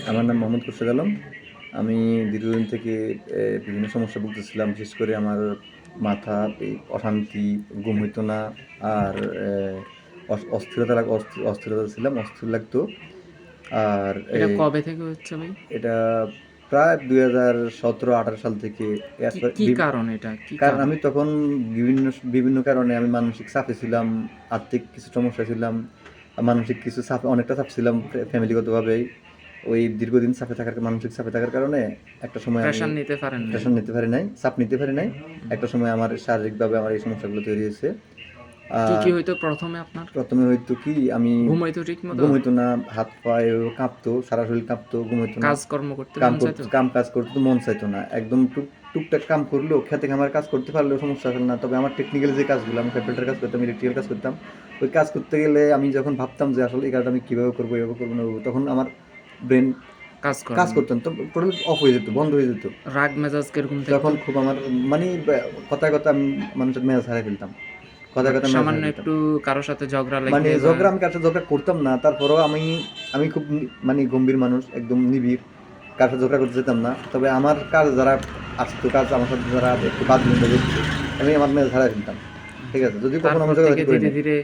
আমার নাম মোহাম্মদ খুরশেদ আলম। আমি দীর্ঘদিন থেকে বিভিন্ন সমস্যা ভুগতেছিলাম। বিশেষ করে আমার মাথা অশান্তি, ঘুম হইতো না। আর অস্থিরতা ছিলাম, অস্থির লাগতো। আর এটা কবে থেকে হচ্ছে ভাই? এটা প্রায় 2017-18 সাল থেকে। কি কি কারণ এটা? কি কারণ কারণ? আমি তখন বিভিন্ন বিভিন্ন কারণে আমি মানসিক চাপে ছিলাম, আর্থিক কিছু সমস্যা ছিলাম, মানসিক কিছু চাপ, অনেকটা চাপ ছিলাম ফ্যামিলিগতভাবেই। ওই দীর্ঘদিন মানসিক চাপে থাকার কারণে একটা সময় আমি প্রেশার নিতে পারেন নাই? প্রেশার নিতে পারি নাই, চাপ নিতে পারি নাই। একটা সময় আমার শারীরিকভাবে আমার এই সমস্যাগুলো তৈরি হয়েছে। কি আর কি হইতো প্রথমে আপনার? প্রথমে হইতো কি, আমি ঘুম হইতো ঠিক মতো? ঘুম হইতো না, হাত পা এভাবে কাঁপতো, সারা শরীর কাঁপতো, ঘুম হইতো না। কাজকর্ম করতে মন চাইতো? কাম কাজ করতে তো মন চাইতো না একদম। টুকটাক কাম করলেও, খেতে খামার কাজ করতে পারলেও সমস্যা হলো না। তবে আমার টেকনিক্যাল যে কাজগুলো, আমি ক্যাপিটাল কাজ করতাম, ইলেকট্রিক্যাল কাজ করতাম। ওই কাজ করতে গেলে আমি যখন ভাবতাম যে আসলে এই কাজটা আমি কীভাবে করবো, এভাবে করবো না, তখন আমার ব্রেন কাজ করে কাজ না? করতাম তো টোটাল অফ হয়ে যেত, বন্ধ হয়ে যেত। রাগ মেজাজ কিরকম থাকতো? তখন খুব আমার মানে কথায় কথা আমি মানুষের মেজাজ হারিয়ে ফেলতাম, কথায় কথা মেজাজ সামান্য হারিয়ে ফেলতাম। একটু কারোর সাথে ঝগড়া মানে লাগলে বা ঝগড়া, আমি কার সাথে ঝগড়া করতাম না, তারপরেও আমি আমি খুব মানে গম্ভীর মানুষ, একদম নিবিড়, কার সাথে ঝগড়া করতে যেতাম না। তবে আমার কাজ যারা আসতো, কাজ আমার সাথে যারা একটু বাদ বিন্দু করতো, আমি আমার মেজাজ হারিয়ে ফেলতাম। ঠিক আছে, যদি কখনো আমি তারপর থেকে ঝগড়াঝাটি করি ধীরে নাই। ধীরে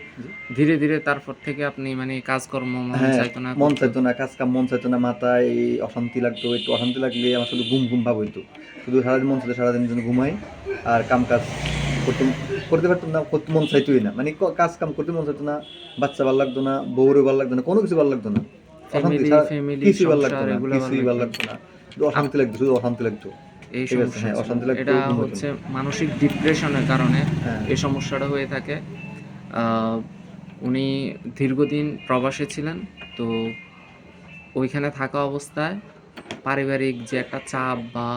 ধীরে ধীরে তারপর থেকে আপনি মানে কাজকর্ম মন হ্যাঁ, চাইতো না মন করতে? চাইতো না, কাজ কাম মন চাইতো না, মাথায় অশান্তি লাগতো। একটু অশান্তি লাগলে আমার শুধু ঘুম ঘুম ভাব হইতো। শুধু সারাদিন মন চাইতো সারাদিন যেন ঘুমাই, আর কাম কাজ করতে করতে পারতাম না, করতে মন চাইতোই না। মানে কাজ কাম করতে মন চাইতো না, বাচ্চা ভালো লাগতো না, বউরও ভালো লাগতো না, কোনো কিছু ভালো লাগতো না। অশান্তি, ফ্যামিলি কিছুই ভালো লাগতো সংসার না, এগুলো ভালো কিছুই ভালো লাগতো না? লাগতো না। শুধু আপ- অশান্তি লাগতো, শুধু অশান্তি লাগতো। এই ঠিক আছে, সমস্যা হ্যাঁ, ছিল, অশান্তি লাগতো, এটা ঘুম হতো না। হচ্ছে মানসিক ডিপ্রেশনের কারণে হ্যাঁ, এই সমস্যাটা হয়ে থাকে। আহ, উনি দীর্ঘদিন প্রবাসে ছিলেন, তো ওইখানে থাকা অবস্থায় পারিবারিক যে একটা চাপ বা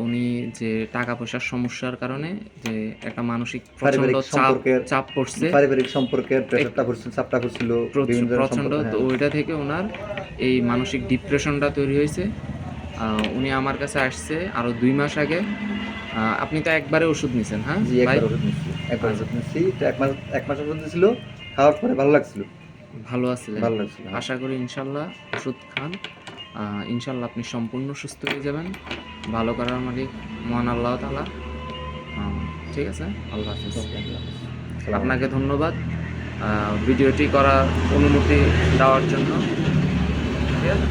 উনি যে টাকা পয়সার সমস্যার কারণে যে একটা মানসিক প্রচণ্ড পারিবারিক চাপ সম্পর্কের চাপ পড়ছে। পারিবারিক সম্পর্কের একটু প্রেশারটা পড়ছিল, চাপটা পড়ছিল, বিভিন্ন ধরনের প্রচণ্ড, সম্পর্ক। তো হ্যাঁ, ওইটা থেকে ওনার এই মানসিক ডিপ্রেশনটা তৈরি হয়েছে। উনি আমার কাছে আসছে আরও 2 মাস আগে। আপনি তো একবারে ওষুধ নিছেন, হ্যাঁ জি, ভাই? একবার ওষুধ নিচ্ছি, একবার আচ্ছা, ওষুধ নিচ্ছি। তো 1 মাস ওষুধ দিছিল, খাওয়ার পরে ভালো লাগছিল, ভালো আছিলেন? ভালো লাগছিল, হ্যাঁ। আশা করি ইনশাল্লাহ ওষুধ খান, ইনশাল্লাহ আপনি সম্পূর্ণ সুস্থ হয়ে যাবেন। ভালো করার মালিক মহান আল্লাহ তাআলা। ঠিক আছে? আল্লাহ হাফেজ। ওকে, আল্লাহ হাফেজ। আসসালামু আপনাকে আলাইকুম। ধন্যবাদ ভিডিওটি করার অনুমতি দেওয়ার জন্য। ঠিক আছে?